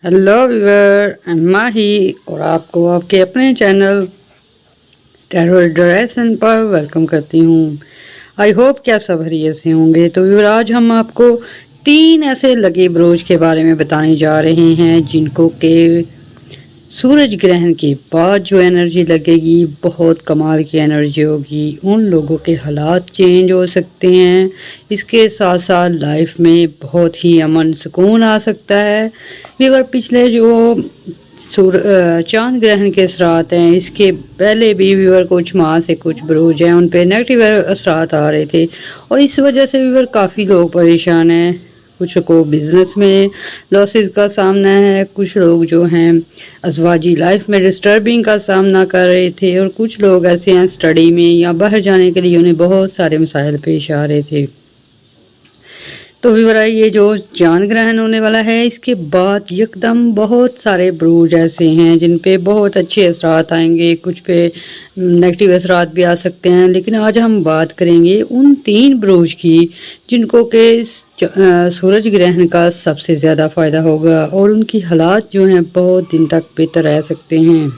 Hello viewer, माही और आपको आपके अपने चैनल टैरो ड्रेसन पर वेलकम करती हूँ। आई होप कि आप सब खैरियत से होंगे। तो व्यूअर, आज हम आपको 3 ऐसे लकी ब्रोच के बारे में बताने जा रहे हैं जिनको के सूरज ग्रहण के बाद जो एनर्जी लगेगी बहुत कमाल की एनर्जी होगी। उन लोगों के हालात चेंज हो सकते हैं, इसके साथ साथ लाइफ में बहुत ही अमन सुकून आ सकता है। व्यूअर, पिछले जो चांद ग्रहण के असरात हैं, इसके पहले भी व्यूअर कुछ माह से कुछ ब्रोज हैं उन पे नेगेटिव असरात आ रहे थे और इस वजह से व्यूअर काफ़ी लोग परेशान हैं। कुछ को बिजनेस में लॉसेस का सामना है, कुछ लोग जो हैं अज़वाजी लाइफ में डिस्टर्बिंग का सामना कर रहे थे और कुछ लोग ऐसे हैं स्टडी में या बाहर जाने के लिए उन्हें बहुत सारे मसाइल पेश आ रहे थे। तो व्यूअर, ये जो चांद ग्रहण होने वाला है इसके बाद यकदम बहुत सारे ब्रूज ऐसे हैं जिन पे बहुत अच्छे असरात आएंगे, कुछ पे नेगेटिव असरात भी आ सकते हैं। लेकिन आज हम बात करेंगे उन 3 ब्रूज की जिनको के सूरज ग्रहण का सबसे ज़्यादा फ़ायदा होगा और उनकी हालात जो हैं बहुत दिन तक बेहतर रह सकते हैं।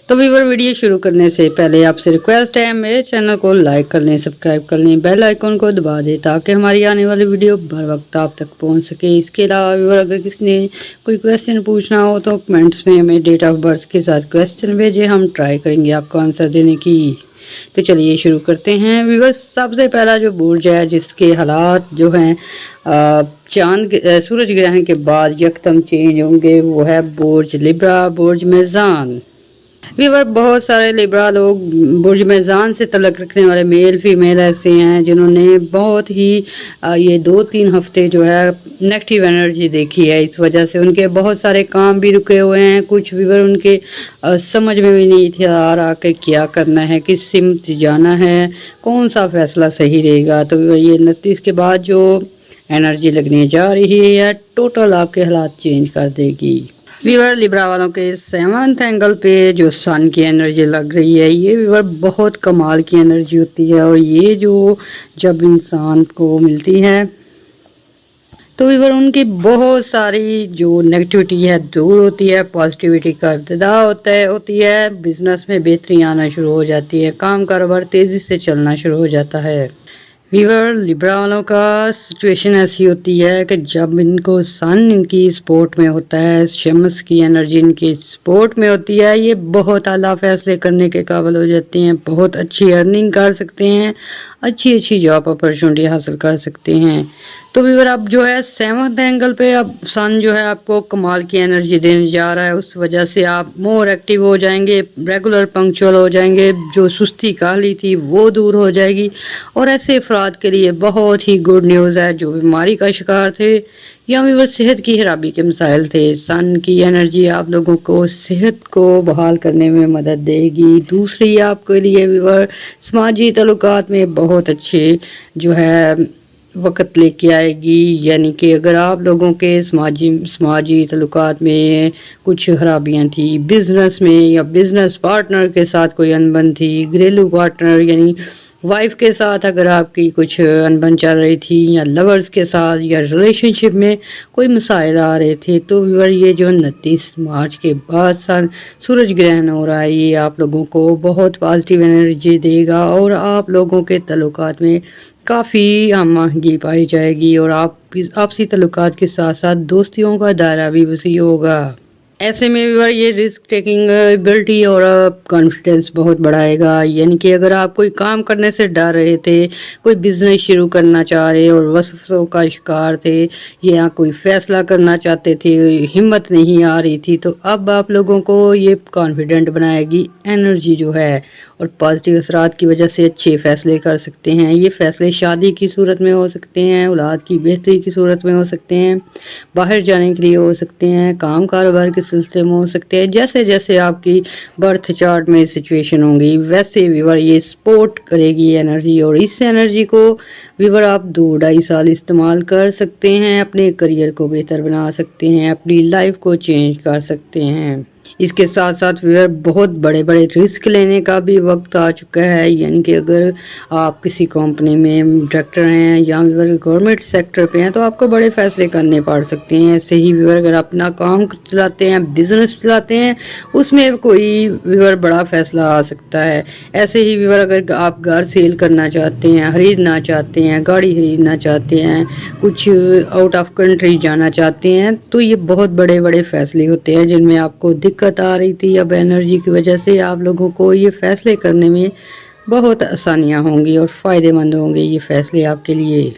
तो व्यूअर, वीडियो शुरू करने से पहले आपसे रिक्वेस्ट है मेरे चैनल को लाइक कर लें, सब्सक्राइब कर लें, बेल आइकन को दबा दें ताकि हमारी आने वाली वीडियो बर वक्त आप तक पहुंच सके। इसके अलावा व्यूअर, अगर किसी ने कोई क्वेश्चन पूछना हो तो कमेंट्स में हमें डेट ऑफ बर्थ के साथ क्वेश्चन भेजें, हम ट्राई करेंगे आपको आंसर देने की। तो चलिए शुरू करते हैं। व्यूअर, सबसे पहला जो बुर्ज है जिसके हालात जो हैं सूरज ग्रहण के बाद यकदम चेंज होंगे वो है बुर्ज लिब्रा, बुर्ज मेज़ान। व्यूअर, बहुत सारे लिब्रा लोग बुर्ज मेज़ान से तलक रखने वाले मेल फीमेल ऐसे हैं जिन्होंने बहुत ही ये 2-3 हफ्ते जो है नेगेटिव एनर्जी देखी है। इस वजह से उनके बहुत सारे काम भी रुके हुए हैं। कुछ व्यूअर उनके समझ में भी नहीं थे आ रहा कि क्या करना है, किस सिमत जाना है, कौन सा फैसला सही रहेगा। तो ये 29 के बाद जो एनर्जी लगने जा रही है टोटल आपके हालात चेंज कर देगी। व्यूअर, लिब्रा वालों के 7th एंगल पे जो सन की एनर्जी लग रही है ये व्यूअर बहुत कमाल की एनर्जी होती है और ये जो जब इंसान को मिलती है तो व्यूअर उनकी बहुत सारी जो नेगेटिविटी है दूर होती है, पॉजिटिविटी का इब्तिदा होती है, बिजनेस में बेहतरी आना शुरू हो जाती है, काम कारोबार तेजी से चलना शुरू हो जाता है। व्यूअर, लिब्रा वालों का सिचुएशन ऐसी होती है कि जब इनको सन इनकी सपोर्ट में होता है, शम्स की एनर्जी इनकी सपोर्ट में होती है, ये बहुत आला फैसले करने के काबिल हो जाते हैं, बहुत अच्छी अर्निंग कर सकते हैं, अच्छी जॉब अपॉर्चुनिटी हासिल कर सकते हैं। तो व्यूअर, अब जो है 7th एंगल पे अब सन जो है आपको कमाल की एनर्जी देने जा रहा है, उस वजह से आप मोर एक्टिव हो जाएंगे, रेगुलर पंक्चुअल हो जाएंगे, जो सुस्ती काली थी वो दूर हो जाएगी और ऐसे अफराद के लिए बहुत ही गुड न्यूज़ है जो बीमारी का शिकार थे या व्यूअर सेहत की खराबी के मसाइल थे। सन की एनर्जी आप लोगों को सेहत को बहाल करने में मदद देगी। दूसरी आपके लिए व्यूअर समाजी ताल्लुकात में बहुत अच्छे जो है वक़्त लेके आएगी, यानी कि अगर आप लोगों के समाजी ताल्लुकात में कुछ खराबियां थी, बिजनेस में या बिजनेस पार्टनर के साथ कोई अनबन थी, घरेलू पार्टनर यानी वाइफ के साथ अगर आपकी कुछ अनबन चल रही थी या लवर्स के साथ या रिलेशनशिप में कोई मसाइल आ रहे थे, तो व्यूअर ये जो 29 मार्च के बाद सूरज ग्रहण हो रहा है ये आप लोगों को बहुत पॉजिटिव एनर्जी देगा और आप लोगों के ताल्लुकात में काफ़ी महंगी पाई जाएगी और आपसी ताल्लुकात के साथ साथ दोस्तियों का दायरा भी वसी होगा। ऐसे में व्यूअर ये रिस्क टेकिंग एबिलिटी और कॉन्फिडेंस बहुत बढ़ाएगा, यानी कि अगर आप कोई काम करने से डर रहे थे, कोई बिजनेस शुरू करना चाह रहे और वसवसों का शिकार थे या कोई फैसला करना चाहते थे, हिम्मत नहीं आ रही थी, तो अब आप लोगों को ये कॉन्फिडेंट बनाएगी एनर्जी जो है और पॉजिटिव असरात की वजह से अच्छे फैसले कर सकते हैं। ये फैसले शादी की सूरत में हो सकते हैं, औलाद की बेहतरी की सूरत में हो सकते हैं, बाहर जाने के लिए हो सकते हैं, काम कारोबार के सिलसिले में हो सकते हैं। जैसे जैसे आपकी बर्थ चार्ट में सिचुएशन होंगी वैसे व्यूअर ये सपोर्ट करेगी एनर्जी और इस एनर्जी को व्यूअर आप 2-2.5 साल इस्तेमाल कर सकते हैं, अपने करियर को बेहतर बना सकते हैं, अपनी लाइफ को चेंज कर सकते हैं। اس کے ساتھ ساتھ ویور بہت بڑے بڑے رسک لینے کا بھی وقت آ چکا ہے، یعنی کہ اگر آپ کسی کمپنی میں ڈائریکٹر ہیں یا ویور گورنمنٹ سیکٹر پہ ہیں تو آپ کو بڑے فیصلے کرنے پڑ سکتے ہیں۔ ایسے ہی ویور اگر اپنا کام چلاتے ہیں، بزنس چلاتے ہیں، اس میں کوئی ویور بڑا فیصلہ آ سکتا ہے۔ ایسے ہی ویور اگر آپ گھر سیل کرنا چاہتے ہیں، خریدنا چاہتے ہیں، گاڑی خریدنا چاہتے ہیں، کچھ آؤٹ آف کنٹری جانا چاہتے ہیں، تو یہ بہت بڑے بڑے فیصلے ہوتے ہیں جن میں آپ کو دقت آ رہی تھی۔ اب انرجی کی وجہ سے آپ لوگوں کو یہ فیصلے کرنے میں بہت آسانیاں ہوں گی اور فائدے مند ہوں گے یہ فیصلے آپ کے لیے۔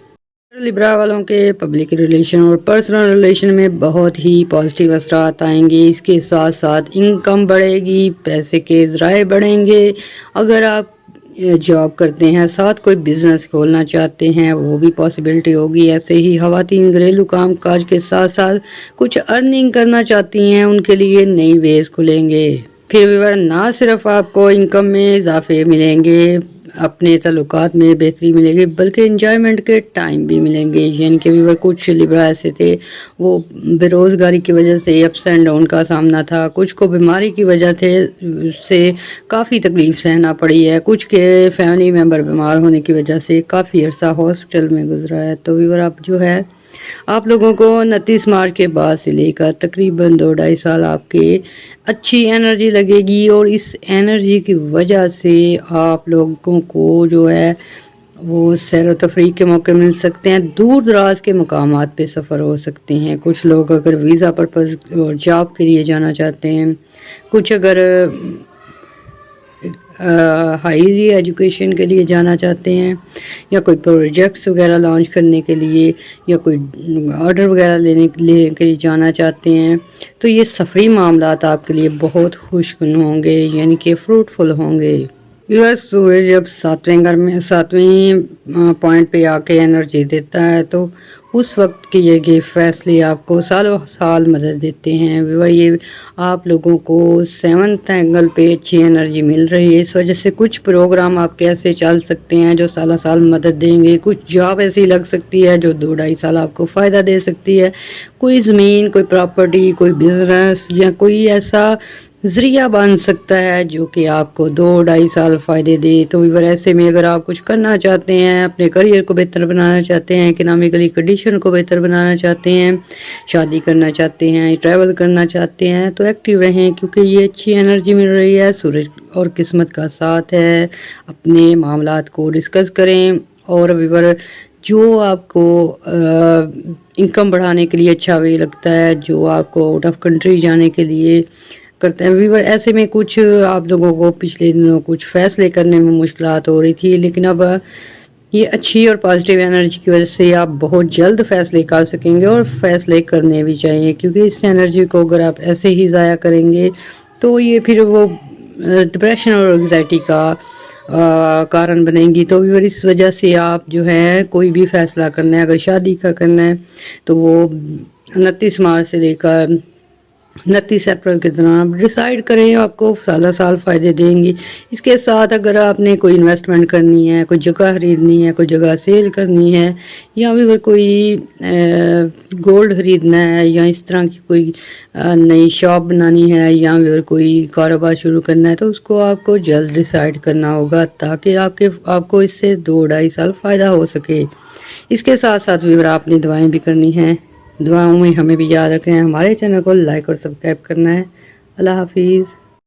لیبرا والوں کے پبلک ریلیشن اور پرسنل ریلیشن میں بہت ہی پازیٹیو اثرات آئیں گے۔ اس کے ساتھ ساتھ انکم بڑھے گی، پیسے کے ذرائع بڑھیں گے۔ اگر آپ جاب کرتے ہیں، ساتھ کوئی بزنس کھولنا چاہتے ہیں، وہ بھی پاسبلٹی ہوگی۔ ایسے ہی خواتین گھریلو کام کاج کے ساتھ ساتھ کچھ ارننگ کرنا چاہتی ہیں، ان کے لیے نئی ویز کھلیں گے۔ پھر ویور نہ صرف آپ کو انکم میں اضافے ملیں گے، اپنے تعلقات میں بہتری ملے گی، بلکہ انجوائمنٹ کے ٹائم بھی ملیں گے۔ یعنی کہ ویور کچھ لیبرا ایسے تھے وہ بے روزگاری کی وجہ سے اپس اینڈ ڈاؤن کا سامنا تھا، کچھ کو بیماری کی وجہ سے کافی تکلیف سہنا پڑی ہے، کچھ کے فیملی ممبر بیمار ہونے کی وجہ سے کافی عرصہ ہاسپٹل میں گزرا ہے۔ تو ویور اب جو ہے آپ لوگوں کو 29 مارچ کے بعد سے لے کر تقریباً 2-2.5 سال آپ کے اچھی انرجی لگے گی، اور اس انرجی کی وجہ سے آپ لوگوں کو جو ہے وہ سیر و تفریح کے موقع مل سکتے ہیں، دور دراز کے مقامات پہ سفر ہو سکتے ہیں۔ کچھ لوگ اگر ویزا پرپز اور جاب کے لیے جانا چاہتے ہیں، کچھ اگر ہائی ایجوکیشن کے لیے جانا چاہتے ہیں، یا کوئی پروجیکٹس وغیرہ لانچ کرنے کے لیے، یا کوئی آرڈر وغیرہ لینے کے لیے جانا چاہتے ہیں، تو یہ سفری معاملات آپ کے لیے بہت خوشگوار ہوں گے، یعنی کہ فروٹفل ہوں گے۔ سورج جب ساتویں پوائنٹ پہ آ کے انرجی دیتا ہے تو اس وقت کے یہ فیصلے آپ کو سالوں سال مدد دیتے ہیں۔ یہ آپ لوگوں کو 7th اینگل پہ اچھی انرجی مل رہی ہے، اس وجہ سے کچھ پروگرام آپ کے ایسے چل سکتے ہیں جو سالہ سال مدد دیں گے، کچھ جاب ایسی لگ سکتی ہے جو 2-2.5 سال آپ کو فائدہ دے سکتی ہے، کوئی زمین، کوئی پراپرٹی، کوئی بزنس یا کوئی ایسا ذریعہ بن سکتا ہے جو کہ آپ کو 2-2.5 سال فائدے دے۔ تو ویور ایسے میں اگر آپ کچھ کرنا چاہتے ہیں، اپنے کریئر کو بہتر بنانا چاہتے ہیں، اکنامکلی کنڈیشن کو بہتر بنانا چاہتے ہیں، شادی کرنا چاہتے ہیں، ٹریول کرنا چاہتے ہیں، تو ایکٹیو رہیں کیونکہ یہ اچھی انرجی مل رہی ہے، سورج اور قسمت کا ساتھ ہے۔ اپنے معاملات کو ڈسکس کریں، اور ویور جو آپ کو انکم بڑھانے کے لیے اچھا وے لگتا ہے، جو آپ کو آؤٹ آف کنٹری جانے کے لیے کرتے ہیں ویور، ایسے میں کچھ آپ لوگوں کو پچھلے دنوں کچھ فیصلے کرنے میں مشکلات ہو رہی تھی، لیکن اب یہ اچھی اور پازیٹیو انرجی کی وجہ سے آپ بہت جلد فیصلے کر سکیں گے، اور فیصلے کرنے بھی چاہیے، کیونکہ اس انرجی کو اگر آپ ایسے ہی ضائع کریں گے تو یہ پھر وہ ڈپریشن اور انگزائٹی کا کارن بنے گی۔ تو ویور اس وجہ سے آپ جو ہے کوئی بھی فیصلہ کرنا ہے، اگر شادی کا کرنا ہے تو وہ 29 مارچ سے لے کر 29 اپریل کے دوران ڈیسائیڈ کریں، آپ کو سالہ سال فائدے دیں گی۔ اس کے ساتھ اگر آپ نے کوئی انویسٹمنٹ کرنی ہے، کوئی جگہ خریدنی ہے، کوئی جگہ سیل کرنی ہے، یا پھر کوئی گولڈ خریدنا ہے، یا اس طرح کی کوئی نئی شاپ بنانی ہے، یا پھر کوئی کاروبار شروع کرنا ہے، تو اس کو آپ کو جلد ڈیسائیڈ کرنا ہوگا تاکہ آپ کو اس سے 2-2.5 سال فائدہ ہو سکے۔ اس کے ساتھ ساتھ ویور آپ نے دعائیں بھی کرنی ہیں، دعاؤں میں ہمیں بھی یاد رکھنا ہے، ہمارے چینل کو لائک اور سبسکرائب کرنا ہے۔ اللہ حافظ۔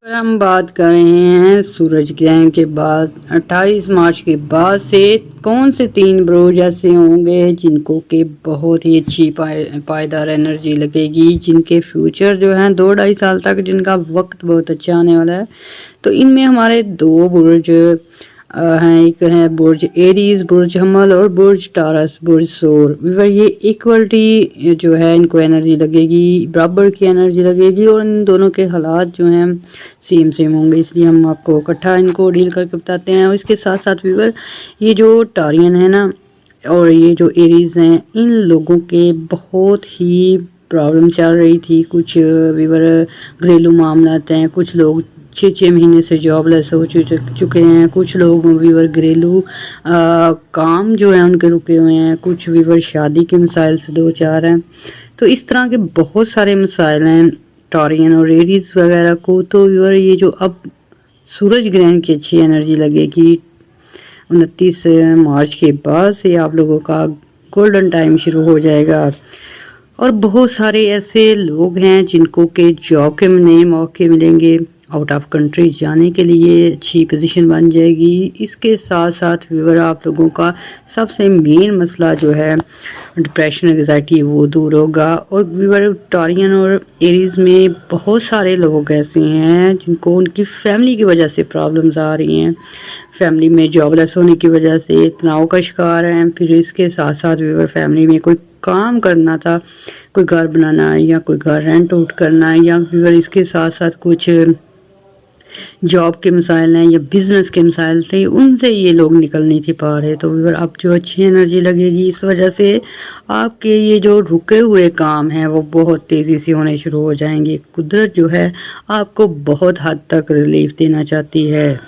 اگر ہم بات کر رہے ہیں سورج گرہن کے بعد 28 مارچ کے بعد سے کون سے 3 بروج ایسے ہوں گے جن کو کہ بہت ہی اچھی پائیدار انرجی لگے گی، جن کے فیوچر جو ہیں 2-2.5 سال تک جن کا وقت بہت اچھا آنے والا ہے، تو ان میں ہمارے 2 برج ہیں، ایک ہے برج ایریز، برج حمل، اور برج ٹارس، برج ثور۔ یہ ایکوالٹی جو ہے ان کو انرجی لگے گی، برابر کی انرجی لگے گی، اور ان دونوں کے حالات جو ہیں سیم ہوں گے، اس لیے ہم آپ کو اکٹھا ان کو ڈیل کر کے بتاتے ہیں۔ اور اس کے ساتھ ساتھ ویور یہ جو ٹارین ہے نا، اور یہ جو ایریز ہیں، ان لوگوں کے بہت ہی پرابلم چل رہی تھی، کچھ ویور گھریلو معاملات ہیں، کچھ لوگ 6 مہینے سے جاب لیس ہو چکے ہیں، کچھ لوگ ویور گھریلو کام جو ہیں ان کے رکے ہوئے ہیں، کچھ ویور شادی کے مسائل سے 2-4 ہیں، تو اس طرح کے بہت سارے مسائل ہیں۔ टॉरियन और एरीज वगैरह को, तो व्यूअर ये जो अब सूरज ग्रहण की अच्छी एनर्जी लगेगी 29 मार्च के बाद से आप लोगों का गोल्डन टाइम शुरू हो जाएगा। और बहुत सारे ऐसे लोग हैं जिनको के जॉब के नए मौके मिलेंगे, आउट ऑफ कंट्री जाने के लिए अच्छी पोजीशन बन जाएगी। इसके साथ साथ व्यूअर आप लोगों का सबसे मेन मसला जो है डिप्रेशन एंग्जाइटी वो दूर होगा। और व्यूअर टॉरियन और एरीज में बहुत सारे लोग ऐसे हैं जिनको उनकी फैमिली की वजह से प्रॉब्लम्स आ रही हैं, फैमिली में जॉबलेस होने की वजह से तनाव का शिकार हैं। फिर इसके साथ साथ व्यूअर फैमिली में कोई काम करना था, कोई घर बनाना या कोई घर रेंट आउट करना, या व्यूअर इसके साथ साथ कुछ जॉब के मसाइल हैं या बिजनेस के मसाइल थे, उनसे ये लोग निकल नहीं थे पा रहे। तो व्यूअर अब जो अच्छी एनर्जी लगेगी, इस वजह से आपके ये जो रुके हुए काम हैं वो बहुत तेज़ी से होने शुरू हो जाएंगे। कुदरत जो है आपको बहुत हद तक रिलीफ देना चाहती है।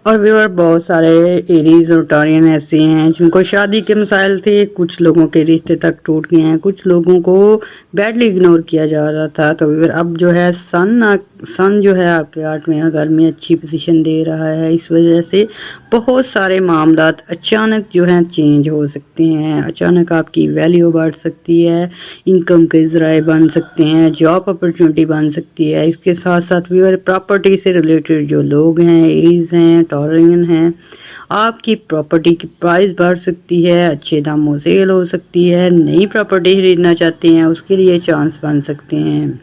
और व्यूअर बहुत सारे एरीज और टॉरियन ऐसे हैं जिनको शादी के मसाइल थे, कुछ लोगों के रिश्ते तक टूट गए हैं, कुछ लोगों को बैडली इग्नोर किया जा रहा था। तो व्यूअर अब जो है सन जो है आपके 8वें घर में अच्छी पोजीशन दे रहा है। इस वजह से बहुत सारे मामलात अचानक जो है चेंज हो सकते हैं, अचानक आपकी वैल्यू बढ़ सकती है, इनकम के ज़राए बन सकते हैं, जॉब अपॉर्चुनिटी बन सकती है। इसके साथ साथ व्यूअर प्रॉपर्टी से रिलेटेड जो लोग हैं, एरीज हैं, टॉरियन हैं, आपकी प्रॉपर्टी की प्राइस बढ़ सकती है, अच्छे दामों सेल हो सकती है, नई प्रॉपर्टी खरीदना चाहते हैं उसके लिए चांस बन सकते हैं।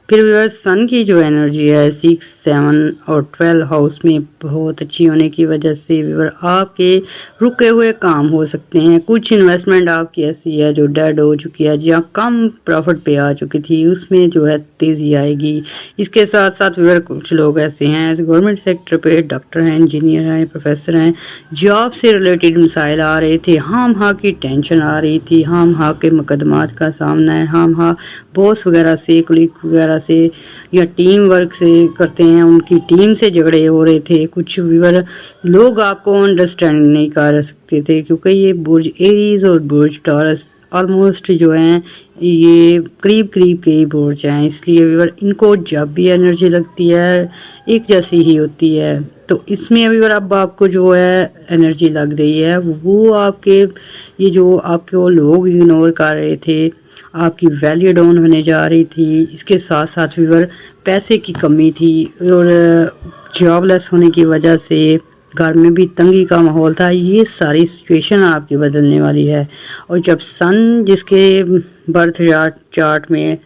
फिर व्यूअर सन की जो एनर्जी है 6, 7 और 12 हाउस में बहुत अच्छी होने की वजह से व्यूअर आपके रुके हुए काम हो सकते हैं। कुछ इन्वेस्टमेंट आपकी ऐसी है जो डेड हो चुकी है, जहाँ कम प्रॉफिट पे आ चुकी थी, उसमें जो है तेज़ी आएगी। इसके साथ साथ व्यूअर कुछ लोग ऐसे हैं जो गवर्नमेंट सेक्टर पे डॉक्टर हैं, इंजीनियर हैं, प्रोफेसर हैं, जॉब से रिलेटेड मसाइल आ रहे थे, हाँ की टेंशन आ रही थी, हाँ के मुकदमात का सामना है, हाँ बॉस वगैरह से, कलीग वगैरह से या टीम वर्क से करते हैं, उनकी टीम से झगड़े हो रहे थे। कुछ व्यूअर लोग आपको अंडरस्टैंड नहीं कर सकते थे क्योंकि ये बुर्ज एरीज और बुर्ज टॉरस ऑलमोस्ट जो हैं ये करीब के ही बुर्ज हैं, इसलिए व्यूअर इनको जब भी एनर्जी लगती है एक जैसी ही होती है। तो इसमें व्यूअर अब आपको जो है एनर्जी लग रही है वो आपके ये जो आपको लोग इग्नोर कर रहे थे, आपकी वैल्यू डाउन होने जा रही थी। इसके साथ साथ व्यूअर पैसे की कमी थी और जॉबलेस होने की वजह से घर में भी तंगी का माहौल था। ये सारी सिचुएशन आपकी बदलने वाली है। और जब सन जिसके बर्थ चार्ट में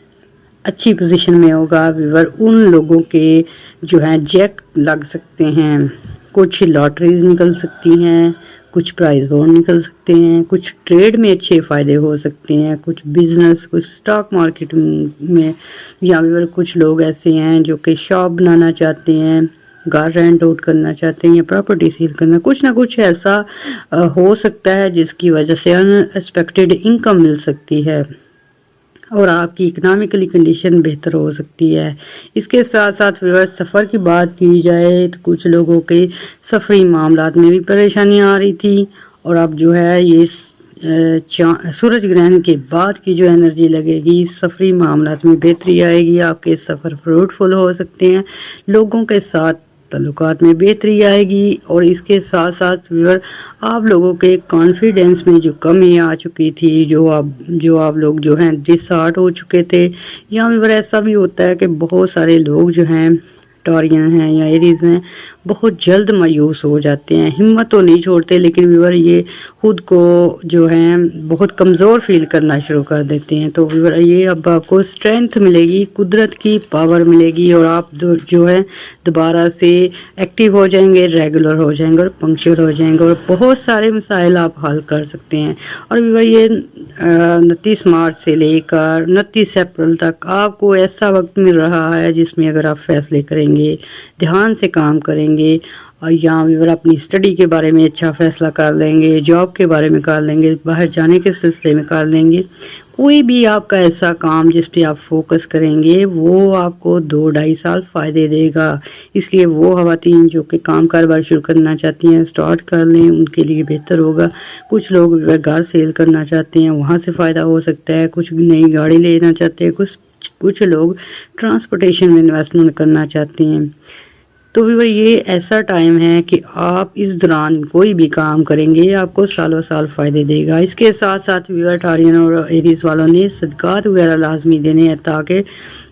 अच्छी पोजीशन में होगा व्यूअर, उन लोगों के जो हैं जैक लग सकते हैं, कुछ लॉटरीज निकल सकती हैं, कुछ प्राइज बॉन्ड निकल सकते हैं, कुछ ट्रेड में अच्छे फ़ायदे हो सकते हैं, कुछ बिजनेस, कुछ स्टॉक मार्केट में, या व्यूअर कुछ लोग ऐसे हैं जो कि शॉप बनाना चाहते हैं, घर रेंट आउट करना चाहते हैं या प्रॉपर्टी सेल करना, कुछ ना कुछ ऐसा हो सकता है जिसकी वजह से अनएक्सपेक्टेड इनकम मिल सकती है और आपकी इकोनॉमिकली कंडीशन बेहतर हो सकती है। इसके साथ साथ व्यूअर सफ़र की बात की जाए तो कुछ लोगों के सफरी मामलात में भी परेशानियां आ रही थी और अब जो है ये सूरज ग्रहण के बाद की जो एनर्जी लगेगी सफरी मामलात में बेहतरी आएगी, आपके सफ़र फ्रूटफुल हो सकते हैं, लोगों के साथ ताल्लुकात में बेहतरी आएगी। और इसके साथ साथ व्यूअर आप लोगों के कॉन्फिडेंस में जो कमी आ चुकी थी, जो आप लोग जो हैं डिसहार्ट हो चुके थे, या व्यूअर ऐसा भी होता है कि बहुत सारे लोग जो हैं टॉरियन हैं या एरीज हैं बहुत जल्द मायूस हो जाते हैं, हिम्मत तो नहीं छोड़ते लेकिन व्यूअर ये खुद को जो है बहुत कमज़ोर फील करना शुरू कर देते हैं। तो व्यूअर ये अब आपको स्ट्रेंथ मिलेगी, कुदरत की पावर मिलेगी और आप जो है दोबारा से एक्टिव हो जाएंगे, रेगुलर हो जाएंगे और पंक्चुअल हो जाएंगे और बहुत सारे मसाइल आप हल कर सकते हैं। और व्यूअर ये 29 मार्च से लेकर 29 अप्रैल तक आपको ऐसा वक्त मिल रहा है जिसमें अगर आप फैसले करेंगे, ध्यान से काम करेंगे और या व्यूअर अपनी स्टडी के बारे में अच्छा फैसला कर लेंगे, जॉब के बारे में कर लेंगे, बाहर जाने के सिलसिले में कर लेंगे, कोई भी आपका ऐसा काम जिस पे आप फोकस करेंगे वो आपको 2-2.5 साल फ़ायदे देगा। इसलिए वो ख़वातीन जो कि काम कारोबार शुरू करना चाहती हैं स्टार्ट कर लें, उनके लिए बेहतर होगा। कुछ लोग घर सेल करना चाहते हैं, वहाँ से फ़ायदा हो सकता है, कुछ नई गाड़ी लेना चाहते हैं, कुछ کچھ لوگ ٹرانسپورٹیشن میں انویسٹمنٹ کرنا چاہتے ہیں. تو ویور یہ ایسا ٹائم ہے کہ آپ اس دوران کوئی بھی کام کریں گے یہ آپ کو سالوں سال فائدے دے گا. اس کے ساتھ ساتھ ویور ٹارین اور ایریز والوں نے صدقات وغیرہ لازمی دینے ہیں تاکہ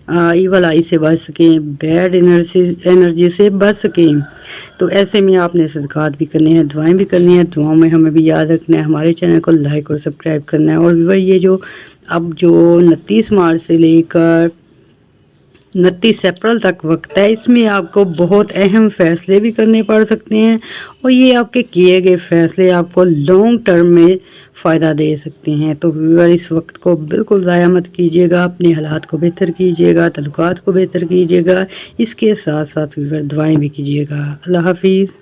ایول آئی سے بچ سکیں, بیڈ انرجی سے بچ سکیں. تو ایسے میں آپ نے صدقات بھی کرنے ہیں, دعائیں بھی کرنی ہیں. دعاؤں میں ہمیں بھی یاد رکھنا ہے, ہمارے چینل کو لائک اور سبسکرائب کرنا ہے. اور ویور یہ جو اب جو 29 مارچ سے لے کر 29 اپریل تک وقت ہے, اس میں آپ کو بہت اہم فیصلے بھی کرنے پڑ سکتے ہیں اور یہ آپ کے کیے گئے فیصلے آپ کو لانگ ٹرم میں فائدہ دے سکتے ہیں. تو ویور اس وقت کو بالکل ضائع مت کیجیے گا, اپنے حالات کو بہتر کیجیے گا, تعلقات کو بہتر کیجیے گا. اس کے ساتھ ساتھ ویور دعائیں بھی کیجیے گا. اللہ حافظ.